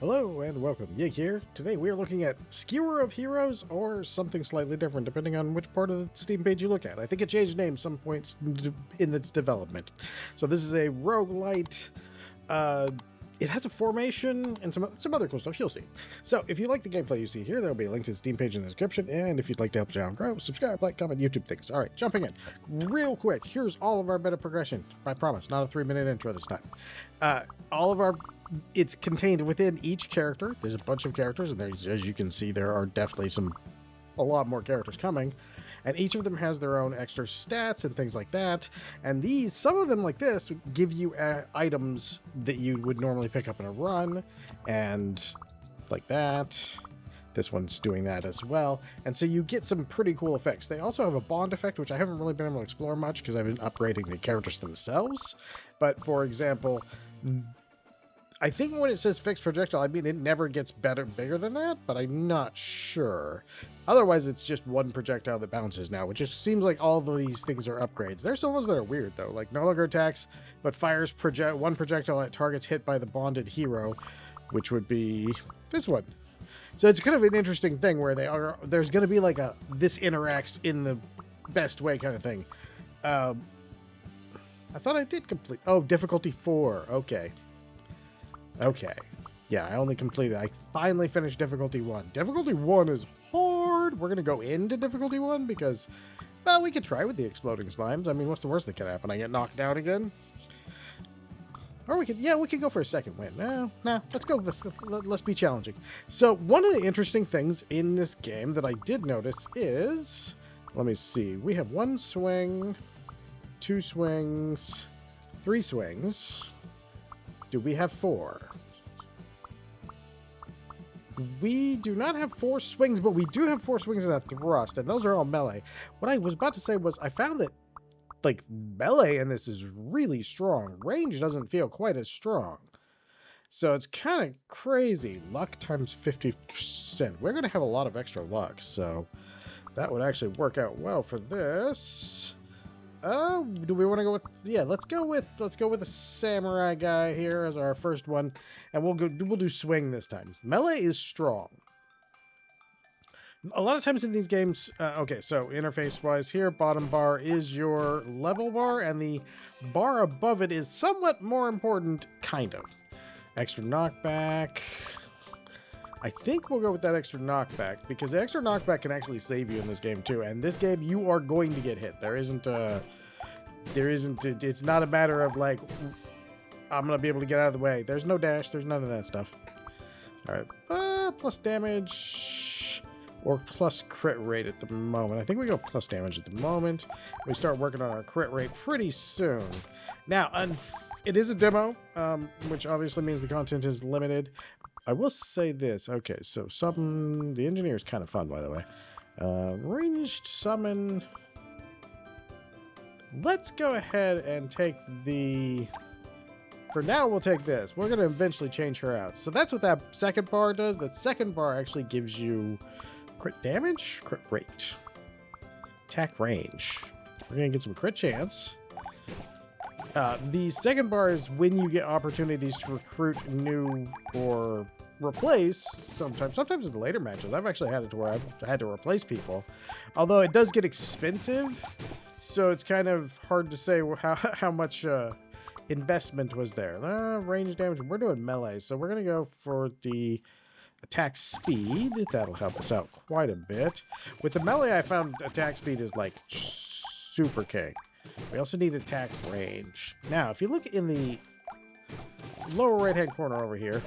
Hello and welcome, Yig here. Today we are looking at Skewer of Heroes or something slightly different depending on which part of the Steam page you look at. I think it changed name some points in its development. So this is a roguelite. It has a formation and some other cool stuff you'll see. So if you like the gameplay you see here, there'll be a link to the Steam page in the description. And if you'd like to help the channel grow, subscribe, like, comment, YouTube things. All right, jumping in. Real quick, here's all of our meta progression. I promise, not a 3-minute intro this time. It's contained within each character. There's a bunch of characters, and there's, as you can see, there are definitely a lot more characters coming. And each of them has their own extra stats and things like that. And some of them like this, give you items that you would normally pick up in a run. And like that. This one's doing that as well. And so you get some pretty cool effects. They also have a bond effect, which I haven't really been able to explore much because I've been upgrading the characters themselves. But for example, I think when it says fixed projectile, I mean it never gets bigger than that, but I'm not sure. Otherwise, it's just one projectile that bounces now, which just seems like all of these things are upgrades. There's some ones that are weird, though, like no longer attacks, but fires one projectile at targets hit by the bonded hero, which would be this one. So it's kind of an interesting thing where there's going to be like this interacts in the best way kind of thing. I thought I did complete. Oh, difficulty 4. Okay. Yeah, I only completed. I finally finished difficulty 1. Difficulty 1 is hard. We're going to go into difficulty 1 because, well, we could try with the exploding slimes. I mean, what's the worst that could happen? I get knocked out again? Or we could go for a second win. No, let's go. Let's be challenging. So one of the interesting things in this game that I did notice is, let me see. We have 1 swing, 2 swings, 3 swings. Do we have 4? We do not have 4 swings, but we do have 4 swings and a thrust, and those are all melee. What I was about to say was I found that, like, melee in this is really strong. Range doesn't feel quite as strong. So it's kind of crazy. Luck times 50%. We're going to have a lot of extra luck, so that would actually work out well for this. Do we want to go with? Yeah, let's go with a samurai guy here as our first one, and we'll do swing this time. Melee is strong. A lot of times in these games, okay, so interface wise here, bottom bar is your level bar, and the bar above it is somewhat more important, kind of. Extra knockback. I think we'll go with that extra knockback because the extra knockback can actually save you in this game too. And this game, you are going to get hit. It's not a matter of like, I'm going to be able to get out of the way. There's no dash. There's none of that stuff. All right. Plus damage or plus crit rate at the moment. I think we go plus damage at the moment. We start working on our crit rate pretty soon. Now, it is a demo, which obviously means the content is limited. I will say this. Okay, so the engineer is kind of fun, by the way. Ranged summon. Let's go ahead and take for now, we'll take this. We're going to eventually change her out. So that's what that second bar does. That second bar actually gives you crit damage, crit rate, attack range. We're going to get some crit chance. The second bar is when you get opportunities to recruit new or replace. Sometimes in the later matches, I've actually had it to where I've had to replace people. Although it does get expensive, so it's kind of hard to say how much investment was there. Range damage. We're doing melee, so we're going to go for the attack speed. That'll help us out quite a bit. With the melee, I found attack speed is like super king. We also need attack range. Now, if you look in the lower right-hand corner over here,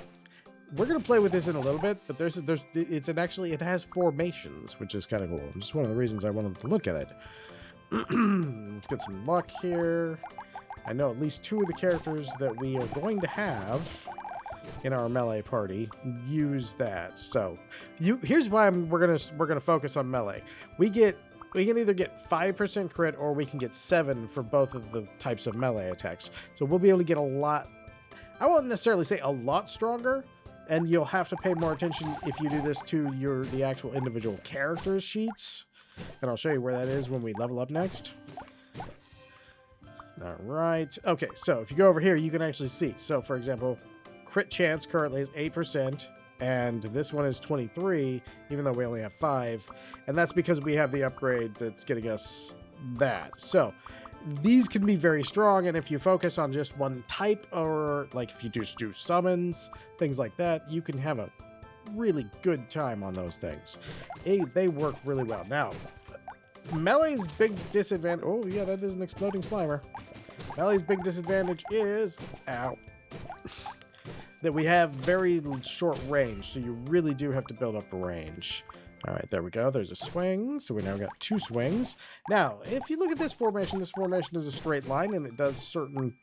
we're going to play with this in a little bit, but it has formations, which is kind of cool. Just one of the reasons I wanted to look at it. Let's get some luck here. I know at least 2 of the characters that we are going to have in our melee party use that. So, here's why we're gonna focus on melee. We can either get 5% crit or we can get 7 for both of the types of melee attacks. So we'll be able to get a lot. I won't necessarily say a lot stronger, and you'll have to pay more attention if you do this to the actual individual characters sheets. And I'll show you where that is when we level up next. All right. Okay, so if you go over here, you can actually see. So, for example, crit chance currently is 8%, and this one is 23, even though we only have 5. And that's because we have the upgrade that's getting us that. So these can be very strong, and if you focus on just one type, or like if you just do summons, things like that, you can have a really good time on those things. They work really well. Now, melee's big disadvantage... Oh, yeah, that is an exploding Slimer. Melee's big disadvantage is... Ow. That we have very short range, so you really do have to build up a range. All right, there we go. There's a swing, so we now got 2 swings. Now, if you look at this formation is a straight line, and it does certain...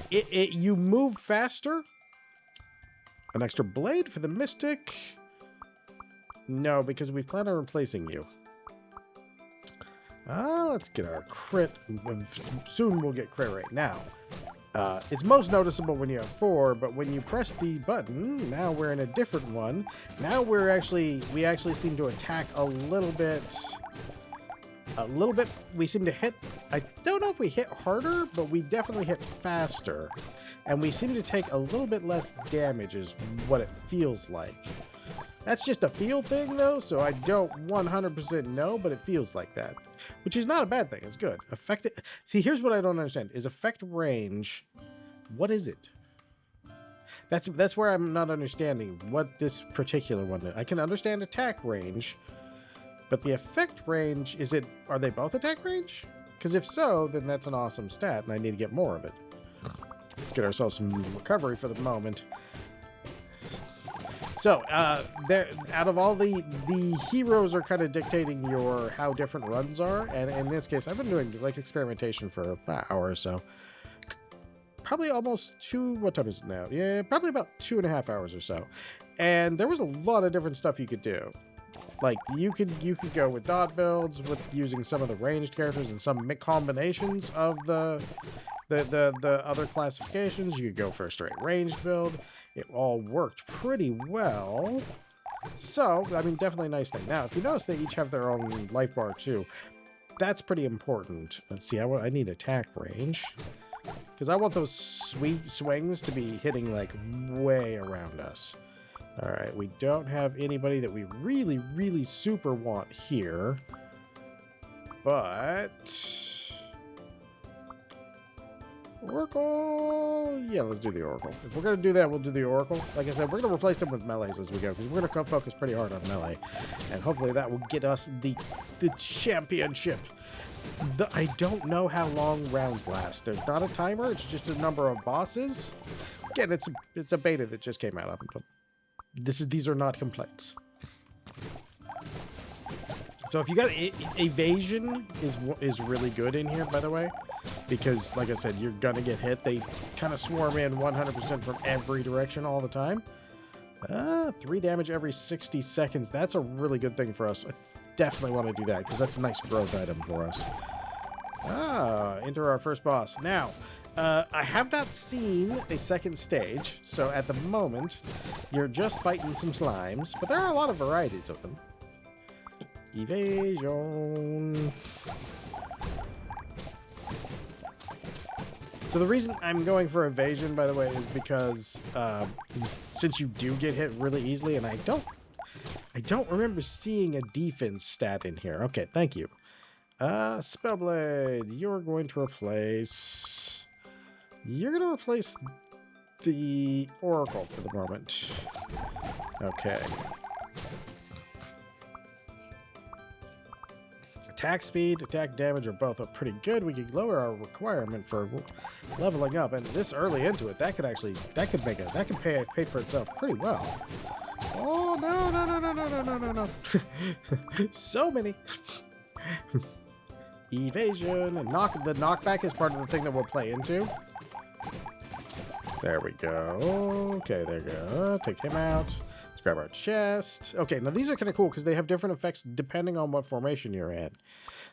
You move faster. An extra blade for the Mystic. No, because we plan on replacing you. Let's get our crit. Soon we'll get crit rate. Now, it's most noticeable when you have 4, but when you press the button, now we're in a different one. Now we actually seem to attack a little bit. We seem to hit, I don't know if we hit harder, but we definitely hit faster. And we seem to take a little bit less damage is what it feels like. That's just a feel thing, though, so I don't 100% know, but it feels like that. Which is not a bad thing. It's good. See, here's what I don't understand. Is effect range... What is it? That's where I'm not understanding what this particular one is. I can understand attack range, but the effect range, are they both attack range? Because if so, then that's an awesome stat, and I need to get more of it. Let's get ourselves some recovery for the moment. So, out of all the heroes are kind of dictating how different runs are, and in this case, I've been doing like experimentation for about an hour or so. Probably almost 2, what time is it now? Yeah, probably about 2.5 hours or so. And there was a lot of different stuff you could do. Like, you could go with dot builds, with using some of the ranged characters and some combinations of the other classifications. You could go for a straight ranged build. It all worked pretty well. So, I mean, definitely a nice thing. Now, if you notice, they each have their own life bar, too. That's pretty important. Let's see, I need attack range. Because I want those sweet swings to be hitting, like, way around us. Alright, we don't have anybody that we really, really super want here. But... Oracle! Yeah, let's do the Oracle. If we're going to do that, we'll do the Oracle. Like I said, we're going to replace them with melees as we go, because we're going to focus pretty hard on melee. And hopefully that will get us the championship. I don't know how long rounds last. There's not a timer, it's just a number of bosses. Again, it's a beta that just came out. These are not complaints. So if you got evasion is really good in here, by the way, because like I said, you're gonna get hit. They kind of swarm in 100% from every direction all the time. 3 damage every 60 seconds. That's a really good thing for us. I definitely want to do that because that's a nice growth item for us. Enter our first boss. Now, I have not seen a second stage, so at the moment, you're just fighting some slimes, but there are a lot of varieties of them. Evasion. So the reason I'm going for evasion, by the way, is because since you do get hit really easily, and I don't remember seeing a defense stat in here. Okay, thank you. Spellblade, you're going to replace the Oracle for the moment. Okay. Attack speed, attack damage are both up pretty good. We could lower our requirement for leveling up, and this early into it, that could pay for itself pretty well. Oh no! So many. Evasion and the knockback is part of the thing that we'll play into. There we go. Okay, there we go. Take him out. Let's grab our chest. Okay, now these are kind of cool because they have different effects depending on what formation you're in.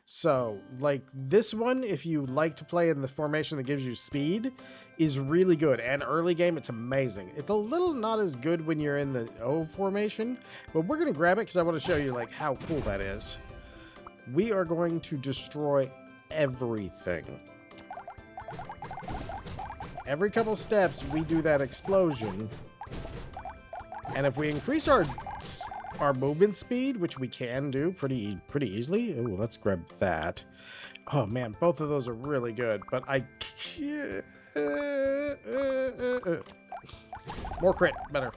So, like this one, if you like to play in the formation that gives you speed, is really good. And early game, it's amazing. It's a little not as good when you're in the O formation, but we're going to grab it because I want to show you like how cool that is. We are going to destroy everything. every couple steps we do that explosion. And if we increase our movement speed, which we can do pretty easily. Ooh, let's grab that. Oh man, both of those are really good, but more crit, better.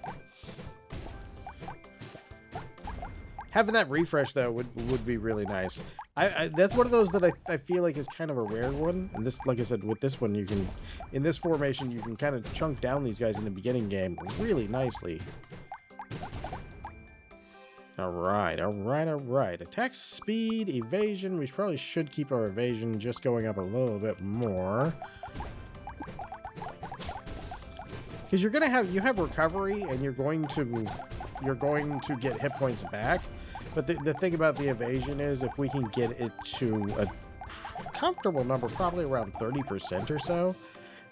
Having that refresh though would be really nice. That's one of those that I feel like is kind of a rare one. And this, like I said, with this one, you can, in this formation, you can kind of chunk down these guys in the beginning game really nicely. All right. Attack speed, evasion. We probably should keep our evasion just going up a little bit more. Because you have recovery, and you're going to get hit points back. But the thing about the evasion is, if we can get it to a comfortable number, probably around 30% or so,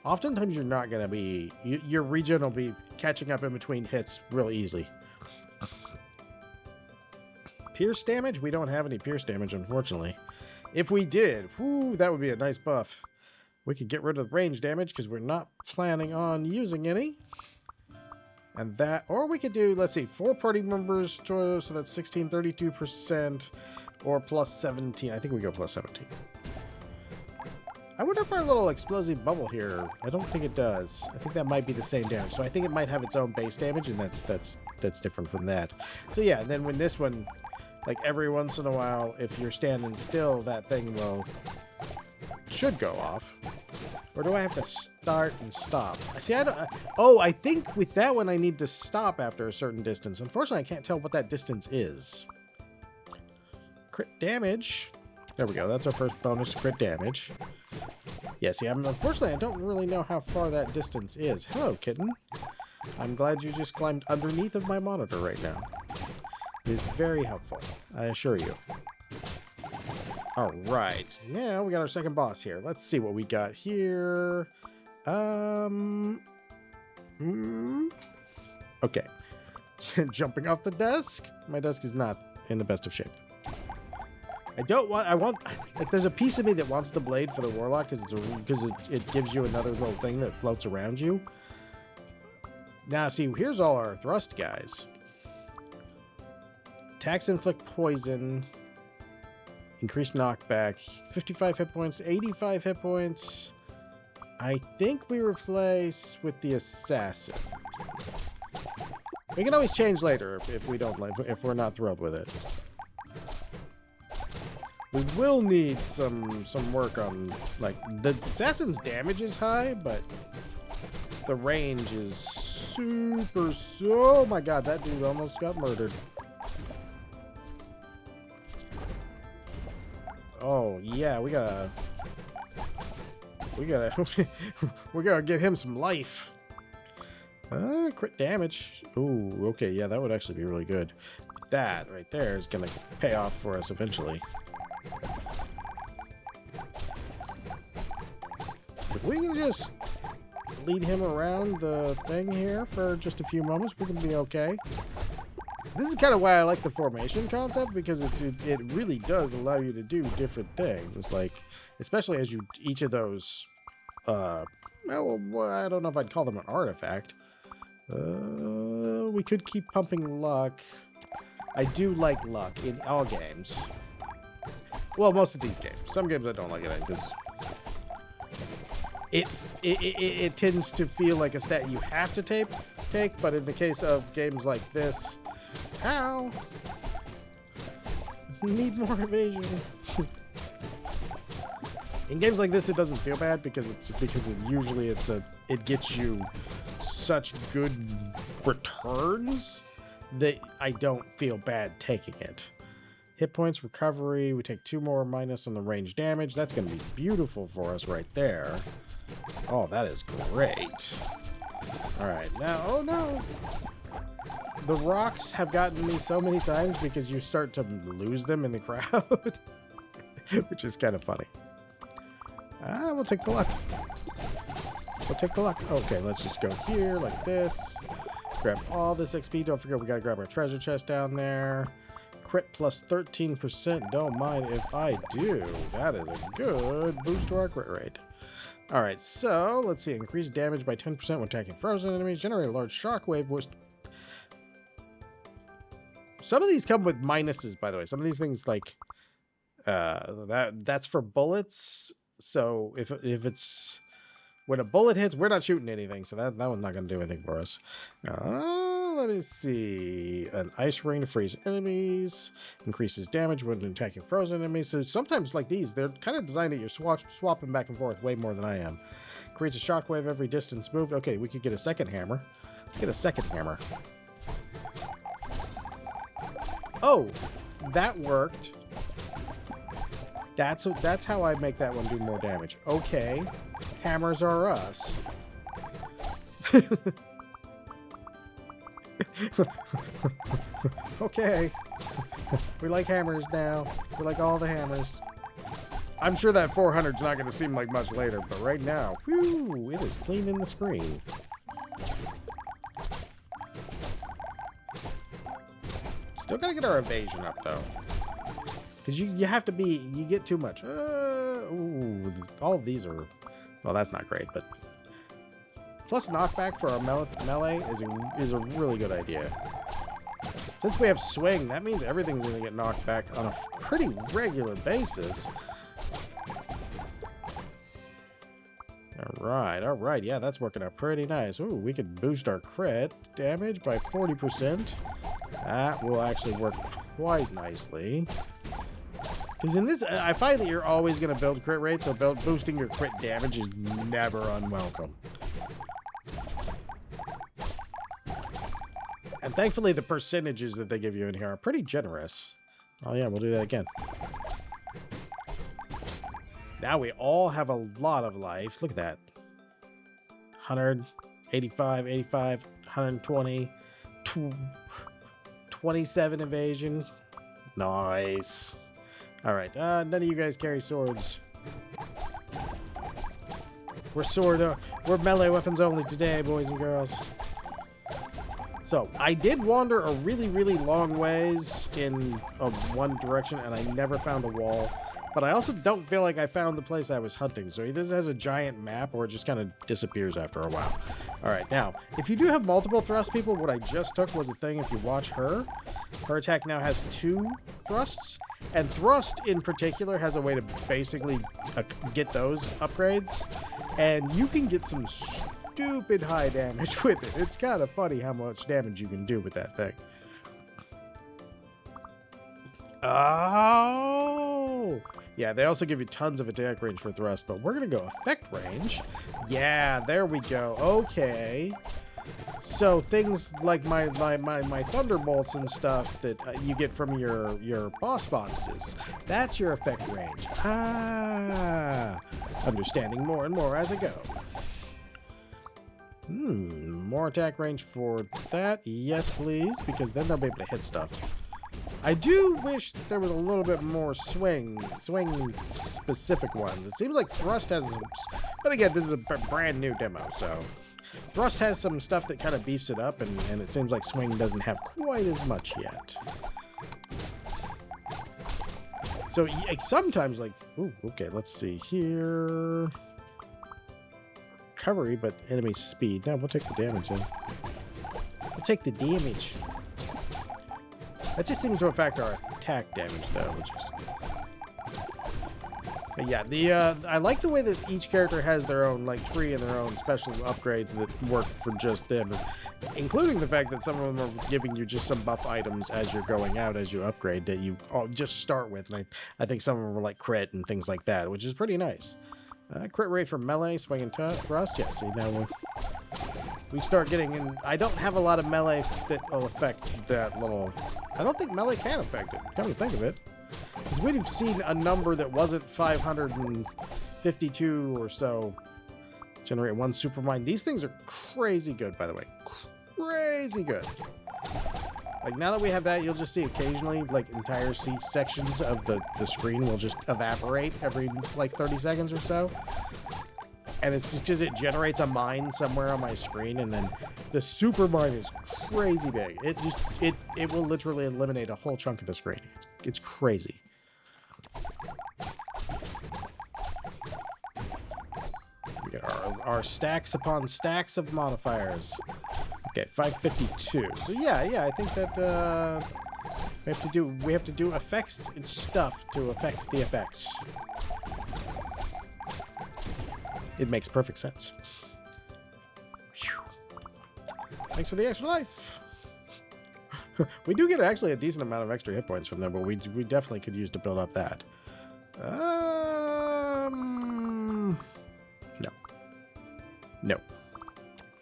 oftentimes you're not going to be... Your regen will be catching up in between hits real easily. Pierce damage? We don't have any pierce damage, unfortunately. If we did, whoo, that would be a nice buff. We could get rid of the range damage, because we're not planning on using any. And that, or we could do, let's see, 4 party members, so that's 16, 32%, or plus 17. I think we go plus 17. I wonder if our little explosive bubble here, I don't think it does. I think that might be the same damage. So I think it might have its own base damage, and that's different from that. So yeah, and then when this one, like every once in a while, if you're standing still, that thing should go off. Or do I have to start and stop? See, I think with that one I need to stop after a certain distance. Unfortunately, I can't tell what that distance is. Crit damage. There we go. That's our first bonus crit damage. Yeah, see, unfortunately, I don't really know how far that distance is. Hello, kitten. I'm glad you just climbed underneath of my monitor right now. It is very helpful, I assure you. All right, now we got our second boss here. Let's see what we got here. Okay. Jumping off the desk. My desk is not in the best of shape. Like, there's a piece of me that wants the blade for the warlock because it gives you another little thing that floats around you. Now, see, here's all our thrust guys. Attacks inflict poison. Increased knockback. 55 hit points. 85 hit points. I think we replace with the assassin. We can always change later if we're not thrilled with it. We will need some work on, like, the assassin's damage is high, but the range is super. Oh my god, that dude almost got murdered. Oh yeah, we gotta get him some life. Crit damage. Ooh, okay, yeah, that would actually be really good. That right there is gonna pay off for us eventually. If we can just lead him around the thing here for just a few moments, we can be okay. This is kind of why I like the formation concept, because it really does allow you to do different things. Like, especially as each of those, well, I don't know if I'd call them an artifact. We could keep pumping luck. I do like luck in all games. Well, most of these games. Some games I don't like it because it tends to feel like a stat you have to take. But in the case of games like this, ow, need more evasion. In games like this, it doesn't feel bad because it gets you such good returns that I don't feel bad taking it. Hit points, recovery. We take 2 more minus on the range damage. That's going to be beautiful for us right there. Oh, that is great. All right, now, oh no. The rocks have gotten me so many times because you start to lose them in the crowd, which is kind of funny. We'll take the luck. We'll take the luck. Okay, let's just go here like this. Grab all this XP. Don't forget we got to grab our treasure chest down there. Crit plus 13%. Don't mind if I do. That is a good boost to our crit rate. All right, so let's see. Increase damage by 10% when attacking frozen enemies. Generate a large shockwave. Some of these come with minuses, by the way. Some of these things, like that's for bullets. So if it's when a bullet hits, we're not shooting anything. So that one's not going to do anything for us. Let me see. An ice ring to freeze enemies. Increases damage when attacking frozen enemies. So sometimes like these, they're kind of designed that you're swapping back and forth way more than I am. Creates a shockwave every distance moved. Okay, we could get a second hammer. Let's get a second hammer. Oh, that worked. That's how I make that one do more damage. Okay, hammers are us. Okay, we like hammers now. We like all the hammers. I'm sure that 400's not going to seem like much later, but right now, whew, it is cleaning the screen. Still gotta get our evasion up though, because you have to be, you get too much. Ooh, all of these are, well, that's not great, but plus knockback for our melee is a really good idea. Since we have swing, that means everything's gonna get knocked back on a pretty regular basis. All right, yeah, that's working out pretty nice. Ooh, we could boost our crit damage by 40%. That will actually work quite nicely. Because in this, I find that you're always going to build crit rate, so boosting your crit damage is never unwelcome. And thankfully, the percentages that they give you in here are pretty generous. Oh yeah, we'll do that again. Now we all have a lot of life. Look at that. 100, 85, 85, 120, 27 evasion. Nice. All right, none of you guys carry swords. We're melee weapons only today, boys and girls. So, I did wander a really, really long ways in one direction, and I never found a wall. But I also don't feel like I found the place I was hunting. So either this has a giant map or it just kind of disappears after a while. All right, now, if you do have multiple thrust people, what I just took was a thing. If you watch her attack now has 2 thrusts. And thrust in particular has a way to basically get those upgrades. And you can get some stupid high damage with it. It's kind of funny how much damage you can do with that thing. Oh! Yeah, they also give you tons of attack range for thrust, but we're going to go effect range. Yeah, there we go. Okay. So things like my thunderbolts and stuff that you get from your boss boxes, that's your effect range. Ah, understanding more and more as I go. More attack range for that. Yes, please, because then they'll be able to hit stuff. I do wish there was a little bit more swing specific ones. It seems like thrust has some, but again, this is a brand new demo, so thrust has some stuff that kind of beefs it up, and it seems like swing doesn't have quite as much yet. So sometimes, like, ooh, okay, let's see here. Recovery, but enemy speed. No, we'll take the damage in. We'll take the damage. That just seems to affect our attack damage, though, which is... But yeah, I like the way that each character has their own, like, tree and their own special upgrades that work for just them, including the fact that some of them are giving you just some buff items as you're going out, as you upgrade, that you just start with. And I think some of them were like crit and things like that, which is pretty nice. Crit rate for melee, swing and thrust. Yeah, see, now we start getting in. I don't have a lot of melee that will affect that little... I don't think melee can affect it, come to think of it. Because we've seen a number that wasn't 552 or so generate 1 super mine. These things are crazy good, by the way. Crazy good. Like, now that we have that, you'll just see occasionally, like, entire sections of the screen will just evaporate every, like, 30 seconds or so. And it's just because it generates a mine somewhere on my screen, and then the super mine is crazy big. It will literally eliminate a whole chunk of the screen. It's crazy. We get our stacks upon stacks of modifiers. Okay, 552. So yeah, I think that we have to do effects and stuff to affect the effects. It makes perfect sense. Whew. Thanks for the extra life. We do get actually a decent amount of extra hit points from them, but we definitely could use to build up that. No. No.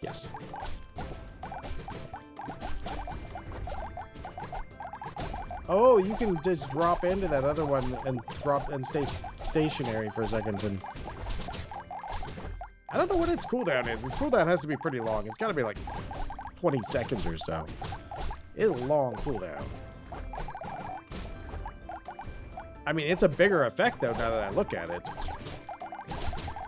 Yes. Oh, you can just drop into that other one and stay stationary for a second. And I don't know what its cooldown is. Its cooldown has to be pretty long. It's got to be like 20 seconds or so. It's a long cooldown. I mean, it's a bigger effect though now that I look at it.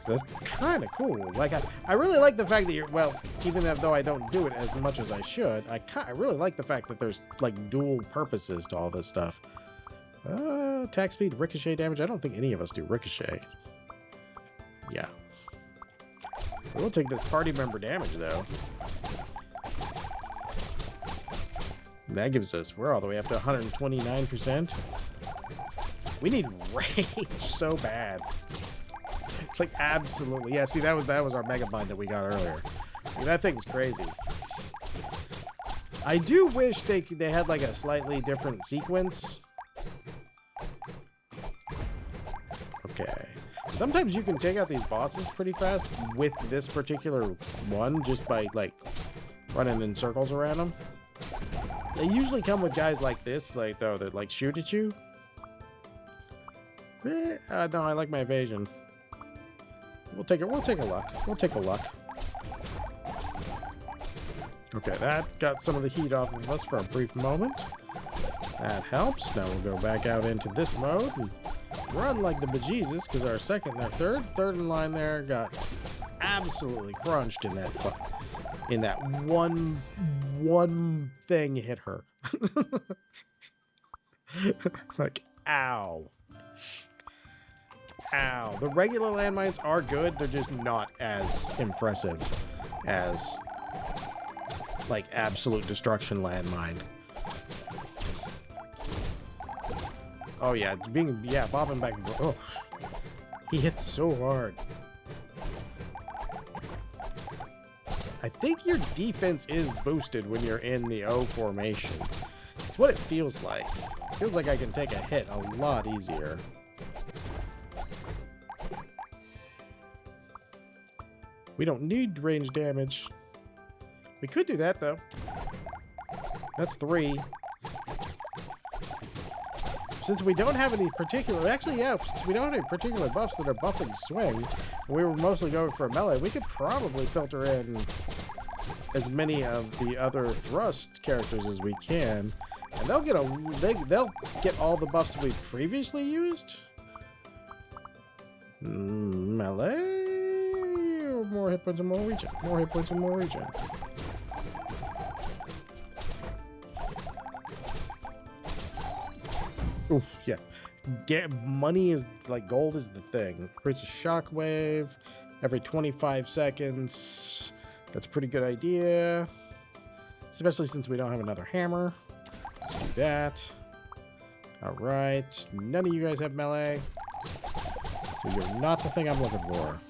So that's kind of cool. Like I really like the fact that you're, well, even though I don't do it as much as I should, I really like the fact that there's like dual purposes to all this stuff. Attack speed, ricochet damage. I don't think any of us do ricochet. Yeah. We'll take this party member damage though. That gives us, we're all the way up to 129%. We need range so bad. Like absolutely. Yeah, see that was our mega bind that we got earlier. I mean, that thing's crazy. I do wish they had like a slightly different sequence. Okay. Sometimes you can take out these bosses pretty fast with this particular one just by like running in circles around them. They usually come with guys like this, like though, that like shoot at you. No, I like my evasion. We'll take it. We'll take a luck. We'll take a luck. Okay, that got some of the heat off of us for a brief moment. That helps. Now we'll go back out into this mode and run like the bejesus, because our second and our third in line there got absolutely crunched in that one thing hit her. Like, ow. Ow. The regular landmines are good, they're just not as impressive as like absolute destruction landmine. Oh yeah, bobbing back and forth. Oh, he hits so hard. I think your defense is boosted when you're in the O formation. It's what it feels like. It feels like I can take a hit a lot easier. We don't need range damage. We could do that though. That's 3. Since we don't have any particular, actually, yeah, since we don't have any particular buffs that are buffing swing, and we were mostly going for a melee, we could probably filter in as many of the other thrust characters as we can, and they'll get all the buffs we previously used. Melee, or more hit points and more regen. More hit points and more regen. Oof, yeah. Money is like gold is the thing. Creates a shockwave every 25 seconds. That's a pretty good idea. Especially since we don't have another hammer. Let's do that. Alright. None of you guys have melee. So you're not the thing I'm looking for.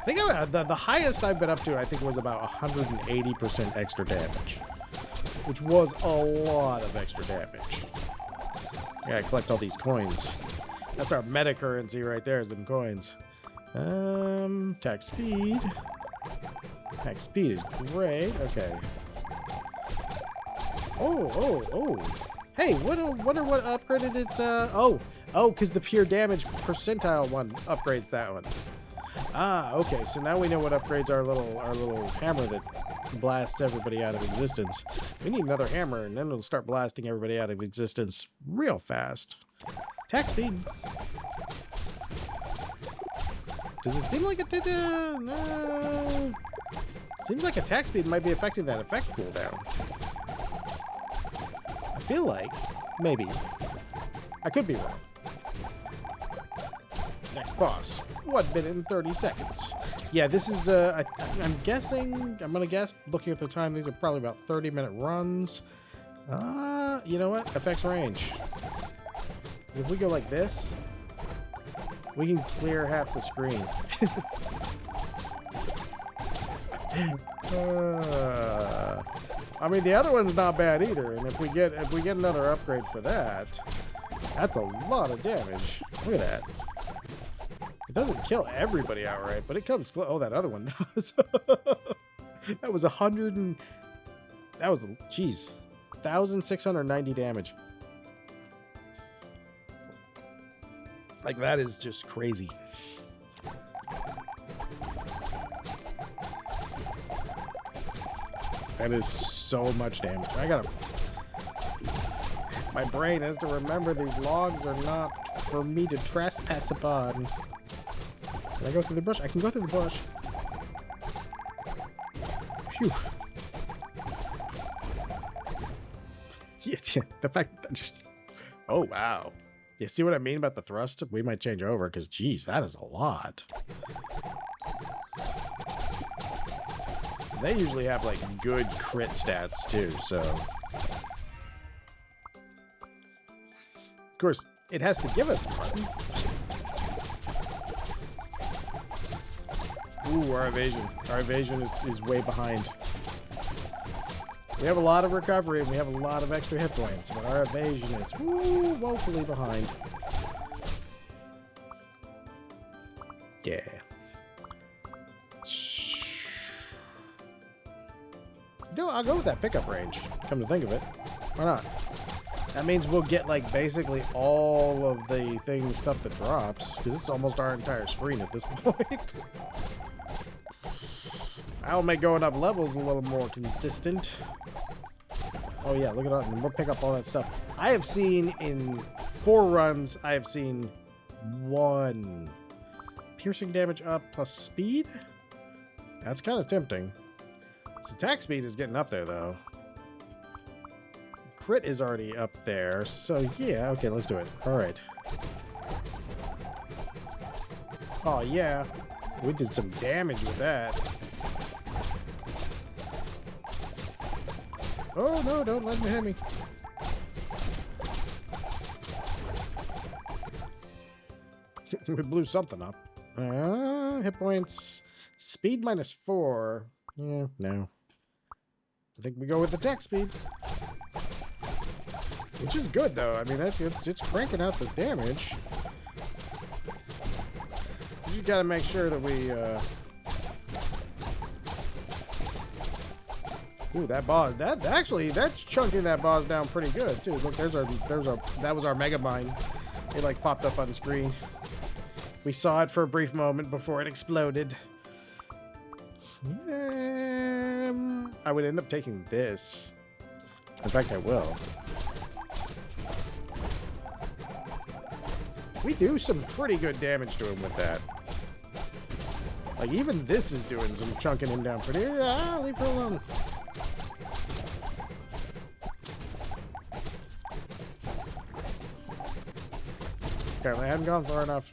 I think the highest I've been up to, I think, was about 180% extra damage. Which was a lot of extra damage. Yeah, I collect all these coins. That's our meta currency right there, is them coins. Attack speed. Attack speed is great. Okay. Oh. Hey, wonder what upgraded its, because the pure damage percentile one upgrades that one. Ah, okay, so now we know what upgrades our little hammer that blasts everybody out of existence. We need another hammer, and then it'll start blasting everybody out of existence real fast. Attack speed. Does it seem like it did? No. Seems like attack speed might be affecting that effect cooldown. I feel like, maybe. I could be wrong. Next boss. 1 minute and 30 seconds. Yeah, this is, I'm guessing, I'm gonna guess, looking at the time, these are probably about 30-minute runs. You know what? Effects range. If we go like this, we can clear half the screen. I mean, the other one's not bad either, and if we get another upgrade for that, that's a lot of damage. Look at that. It doesn't kill everybody outright, but it comes close. Oh, that other one does. That was 100 and... That was, jeez, 1,690 damage. Like, that is just crazy. That is so much damage. I gotta... My brain has to remember these logs are not for me to trespass upon. Can I go through the bush? I can go through the bush. Phew. Yeah, the fact that just... Oh, wow. You see what I mean about the thrust? We might change over, because, geez, that is a lot. They usually have, like, good crit stats, too, so... Of course, it has to give us one. Ooh, our evasion. Our evasion is way behind. We have a lot of recovery, and we have a lot of extra hit points, but our evasion is woefully behind. Yeah. No, I'll go with that pickup range, come to think of it. Why not? That means we'll get, like, basically all of the stuff that drops, because it's almost our entire screen at this point. That'll make going up levels a little more consistent. Oh yeah, look at that. We'll pick up all that stuff. I have seen in 4 runs, I have seen 1 piercing damage up plus speed. That's kind of tempting. This attack speed is getting up there though. Crit is already up there, so yeah, okay, let's do it. Alright. Oh yeah, we did some damage with that. Oh no, don't let me hit me. We blew something up. Hit points. Speed -4. Yeah, no. I think we go with attack speed. Which is good though. I mean, it's cranking out the damage. You gotta make sure that we ooh, that boss, that's chunking that boss down pretty good too. Look, that was our mega mine. It like popped up on the screen. We saw it for a brief moment before it exploded. I would end up taking this. In fact, I will. We do some pretty good damage to him with that. Like, even this is doing some chunking him down pretty... Ah, leave her alone. Apparently, I haven't gone far enough.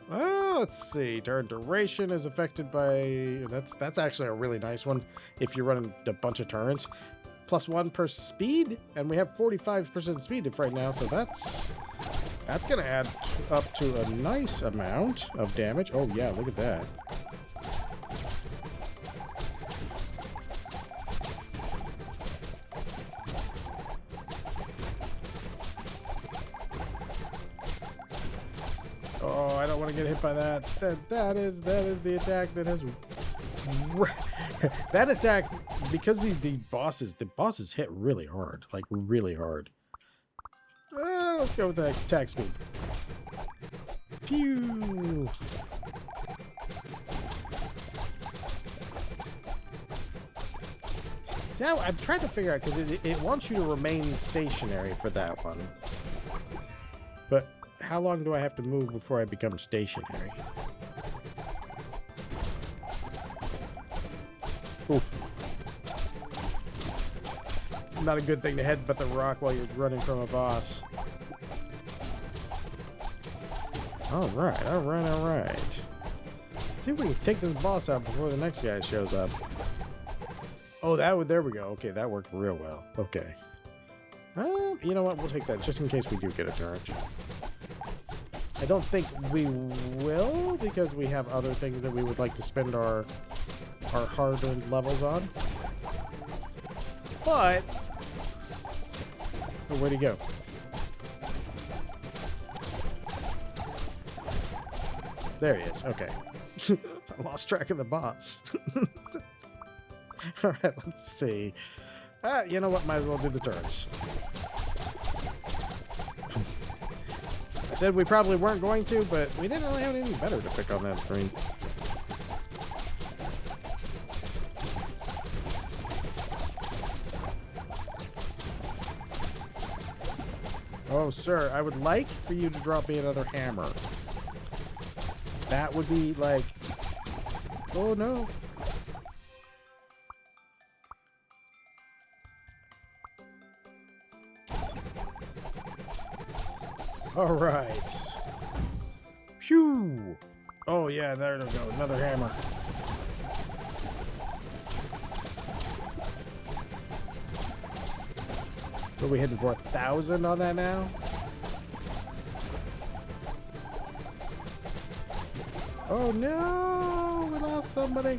Let's see. Turn duration is affected by... That's actually a really nice one if you're running a bunch of turns. +1 per speed, and we have 45% speed right now, so that's going to add up to a nice amount of damage. Oh yeah, look at that. Oh, I don't want to get hit by that. That is the attack that has... That attack, because the bosses hit really hard, like really hard. Let's go with that attack speed. Pew! See, I'm trying to figure out, because it wants you to remain stationary for that one. But how long do I have to move before I become stationary? Ooh. Not a good thing to headbutt the rock while you're running from a boss. Alright, alright, alright. See if we can take this boss out before the next guy shows up. Oh, there we go. Okay, that worked real well. Okay. You know what? We'll take that just in case we do get a turret. I don't think we will because we have other things that we would like to spend our hard-earned levels on. But oh, where'd he go? There he is. Okay. I lost track of the boss. All right, let's see. You know what? Might as well do the turrets. I said we probably weren't going to, but we didn't really have anything better to pick on that screen. Oh, sir, I would like for you to drop me another hammer. That would be like... Oh, no. All right. Phew. Oh, yeah, there we go. Another hammer. What are we hitting for? 1,000 on that now? Oh, no. We lost somebody.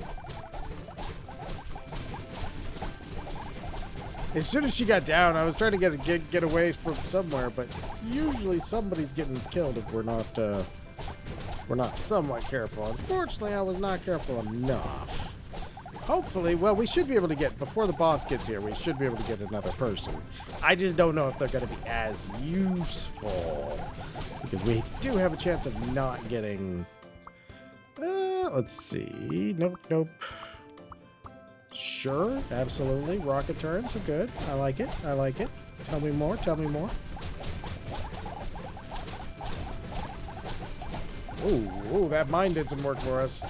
As soon as she got down, I was trying to get away from somewhere, but usually somebody's getting killed if we're not somewhat careful. Unfortunately, I was not careful enough. Hopefully, well, we should be able to get, before the boss gets here, we should be able to get another person. I just don't know if they're going to be as useful. Because we do have a chance of not getting... let's see. Nope, nope. Sure, absolutely. Rocket turrets are good. I like it. I like it. Tell me more. Tell me more. Ooh, that mine did some work for us.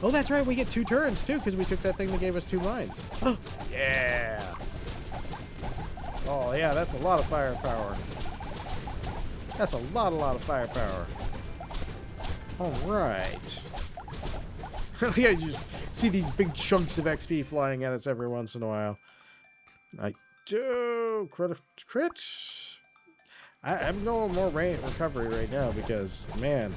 Oh, that's right. We get 2 turrets, too, because we took that thing that gave us 2 mines. Oh, yeah. Oh, yeah, that's a lot of firepower. That's a lot of firepower. All right. Yeah, you just see these big chunks of XP flying at us every once in a while. I do. Crit. I'm going more recovery right now because, man,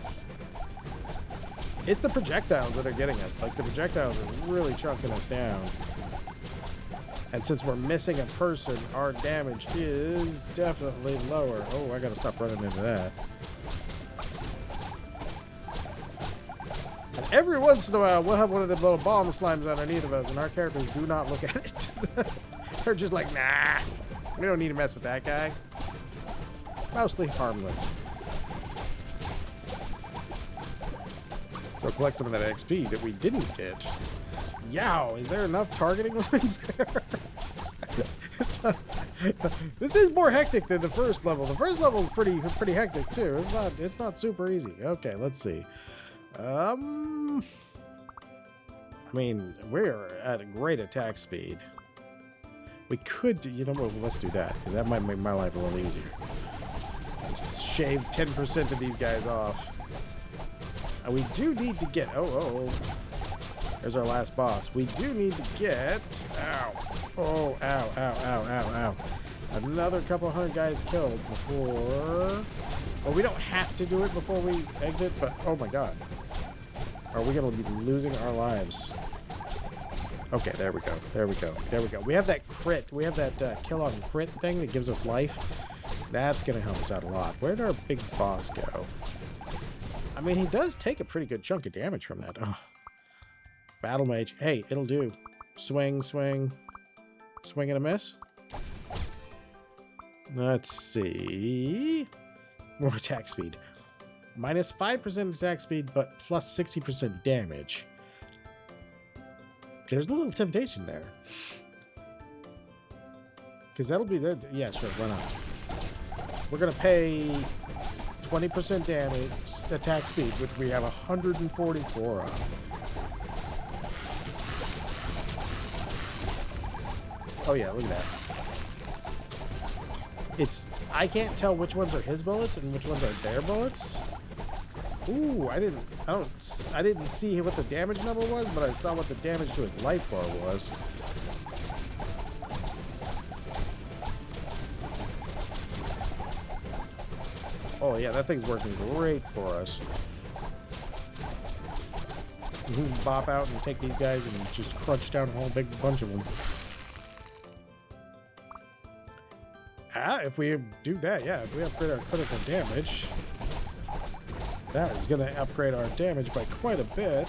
it's the projectiles that are getting us. Like, the projectiles are really chunking us down. And since we're missing a person, our damage is definitely lower. Oh, I gotta stop running into that. And every once in a while, we'll have one of the little bomb slimes underneath of us, and our characters do not look at it. They're just like, nah, we don't need to mess with that guy. Mostly harmless. Go collect some of that XP that we didn't get. Yow, is there enough targeting lines there? This is more hectic than the first level. The first level is pretty hectic too. It's not super easy. Okay, let's see. I mean, we're at a great attack speed. We could do, you know what, let's do that, because that might make my life a little easier. Just shave 10% of these guys off. And we do need to get, there's our last boss. We do need to get, ow, ow. Another couple 100 guys killed before, well, we don't have to do it before we exit, but oh my god. Are we going to be losing our lives? Okay, there we go. There we go. There we go. We have that crit. We have that kill on crit thing that gives us life. That's going to help us out a lot. Where did our big boss go? I mean, he does take a pretty good chunk of damage from that. Oh. Battle mage. Hey, it'll do. Swing, swing. Swing and a miss. Let's see. More attack speed. Minus 5% attack speed, but plus 60% damage. There's a little temptation there. Because that'll be the... Yeah, sure, why not? We're going to pay 20% damage, attack speed, which we have 144 of. Oh, yeah, look at that. I can't tell which ones are his bullets and which ones are their bullets. Ooh, I didn't see what the damage number was, but I saw what the damage to his life bar was. Oh yeah, that thing's working great for us. We can bop out and take these guys and just crunch down a whole big bunch of them. If we do that, yeah, if we upgrade our critical damage, that is going to upgrade our damage by quite a bit.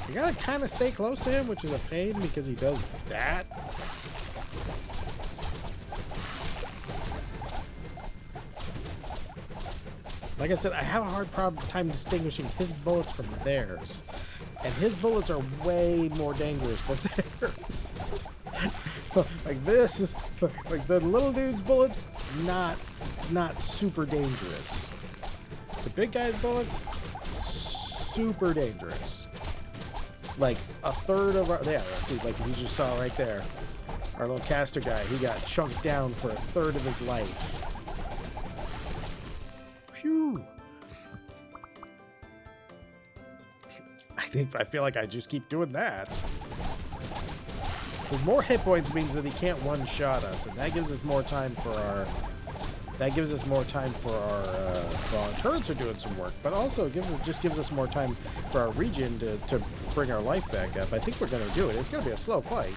We got to kind of stay close to him, which is a pain because he does that. Like I said, I have a hard time distinguishing his bullets from theirs. And his bullets are way more dangerous than theirs. Like this is like the little dude's bullets, not super dangerous. The big guy's bullets, super dangerous. Like a third of our, yeah, see, like you just saw right there, our little caster guy, he got chunked down for a third of his life. Phew. I feel like I just keep doing that. Because more hit points means that he can't one-shot us, and that gives us more time for our... while our turrets are doing some work, but also it just gives us more time for our regen to bring our life back up. I think we're going to do it. It's going to be a slow fight.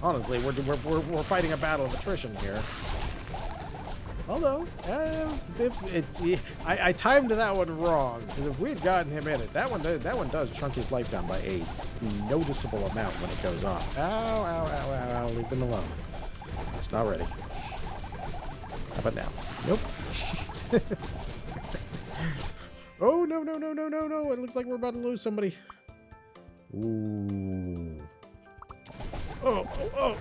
Honestly, we're fighting a battle of attrition here. Although, I timed that one wrong, because if we had gotten him in it, that one does chunk his life down by a noticeable amount when it goes off. Ow, ow, ow, ow, ow, leave them alone. It's not ready. How about now? Nope. Oh, no, no, no, no, no, no. It looks like we're about to lose somebody. Ooh. Oh, oh, oh.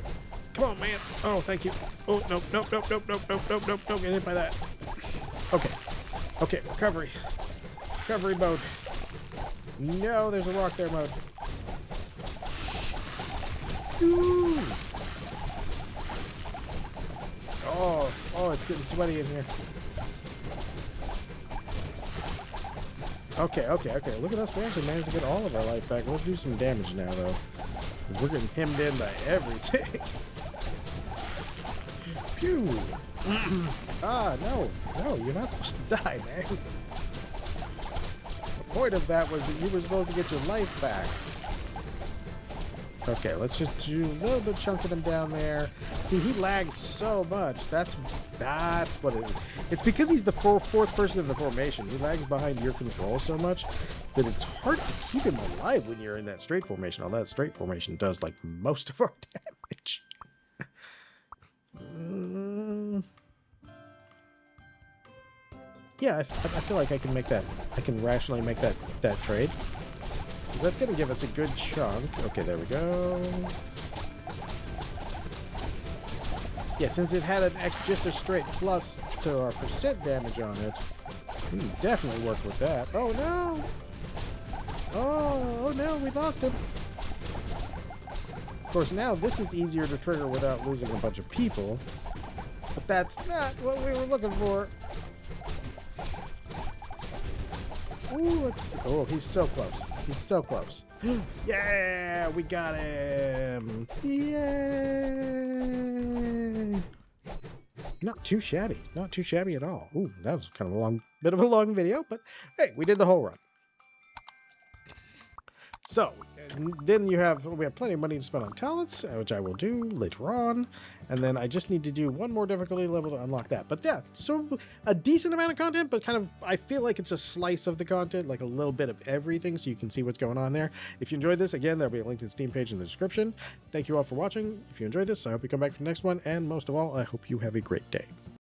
Come on, man. Oh, thank you. Oh, nope, nope, nope, nope, nope, nope, nope, nope. Don't get hit by that. Okay. Okay, recovery. Recovery mode. No, there's a rock there mode. Ooh. Oh, it's getting sweaty in here. Okay. Look at us. We actually managed to get all of our life back. Let's do some damage now, though. We're getting hemmed in by everything. Phew. No, you're not supposed to die, man. The point of that was that you were supposed to get your life back. Okay, let's just do a little bit chunking him down there. See, he lags so much. That's what it is. It's because he's the fourth person in the formation. He lags behind your control so much that it's hard to keep him alive when you're in that straight formation. Although that straight formation does like most of our damage. Yeah, I feel like I can make that. I can rationally make that trade. That's going to give us a good chunk. Okay, there we go. Yeah, since it had just a straight plus to our percent damage on it, we can definitely work with that. Oh, no! Oh, no, we lost him. Of course, now this is easier to trigger without losing a bunch of people. But that's not what we were looking for. Ooh, let's see. Oh, he's so close. He's so close. Yeah, we got him. Yay. Not too shabby. Not too shabby at all. Ooh, that was kind of a bit of a long video, but hey, we did the whole run. So, then we have plenty of money to spend on talents, which I will do later on. And then I just need to do one more difficulty level to unlock that. But yeah, so a decent amount of content, but kind of, I feel like it's a slice of the content, like a little bit of everything, so you can see what's going on there. If you enjoyed this, again, there'll be a link to the Steam page in the description. Thank you all for watching. If you enjoyed this, I hope you come back for the next one. And most of all, I hope you have a great day.